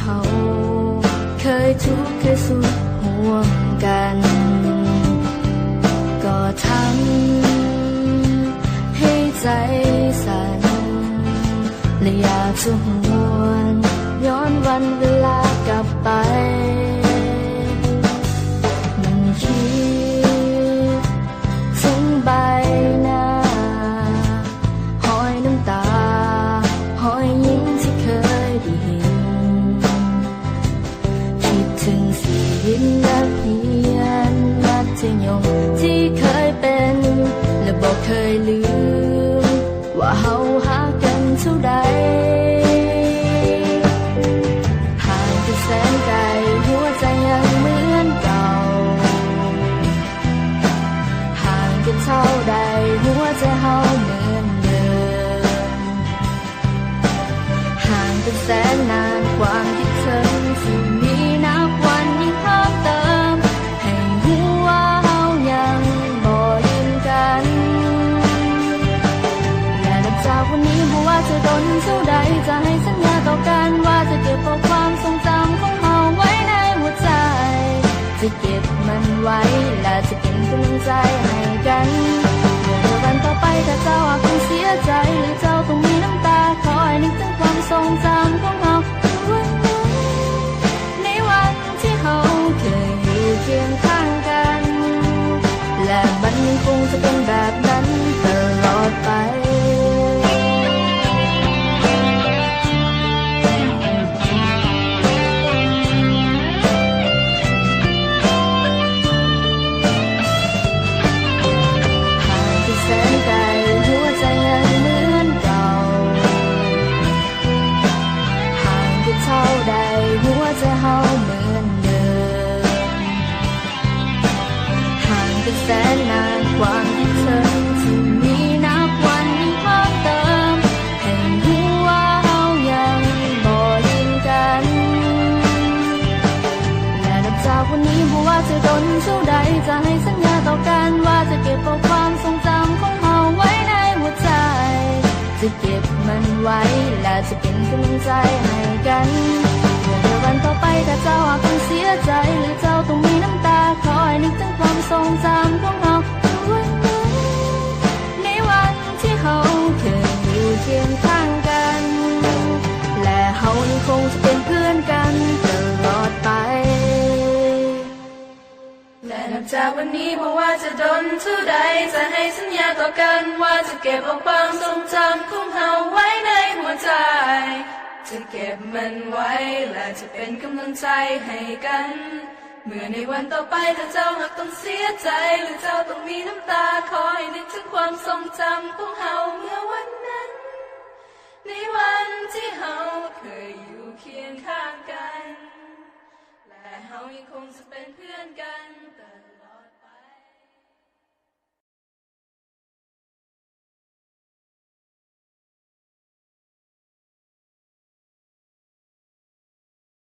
เฮาเคยทุกข์เคยสุขห่วงกันก็ทำให้ใจสั่นและอยากจะหวนย้อนวันเวลากลับไปมันคิดถึงใบหน้าหอยน้ำตาหอยยิ้มที่เคยได้เห็นคิดถึงชีวิตนักเรียนมัธยมที่เคยเป็นและบอกเคยลืมว่าเฮาหากันเท่าใดห่างกันแสนไกลหัวใจยังเหมือนเก่าห่างกันเท่าใดหัวใจเฮาเหมือนเดิมห่างกันแสนนานความคิดถึงที่มีนับวันยิ่งเพิ่มเติมให้รู้ว่าเฮายังบ่ลืมกันและนับจากวันนี้บ่ว่าจะโดนเท่าใดจะให้สัญญาต่อกันว่าจะเก็บเอาความทรงจำของเฮาไว้ในหัวใจจะเก็บมันไว้และจะเป็นกำลังใจให้กันเมื่อวันต่อไปถ้าเจ้าอาจต้องเสียใจหรือเจ้าต้องมีน้ำตาคอยนึกถึงความทรงจำของเฮาในวันที่เฮาเคยอยู่เคียงข้างกันและมันยังคงจะเป็นแบบนั้นตลอดไปแสนนานความคิดถึงที่มีนับวันยิ่งเพิ่มเติมให้รู้ว่าเฮายังบ่ลืมกันและนับจากวันนี้บ่ว่าจะโดนเท่าใดจะให้สัญญาต่อกันว่าจะเก็บเอาความทรงจำของเฮาไว้ในหัวใจจะเก็บมันไว้และจะเป็นกำลังใจให้กันเมื่อวันต่อไปถ้าเจ้าอาจต้องเสียใจหรือเจ้าต้องมีน้ำตาคอยนึกถึงความทรงจำของเฮาในวันที่เฮาเคยอยู่เคียงข้างกันและเฮายังคงจะเป็นเพื่อนกันตลอดไปและนับจากวันนี้บ่ว่าจะโดนเท่าใดจะให้สัญญาต่อกันว่าจะเก็บเอาความทรงจำของเฮาไว้ในหัวใจจะเก็บมันไว้และจะเป็นกำลังใจให้กันเมื่อในวันต่อไปถ้าเจ้าหากต้องเสียใจหรือเจ้าต้องมีน้ำตาคอยนึกถึงความทรงจำของเฮาเมื่อวันนั้นในวันที่เฮาเคยอยู่เคียงข้างกันและเฮายังคงจะเป็นเพื่อนกัน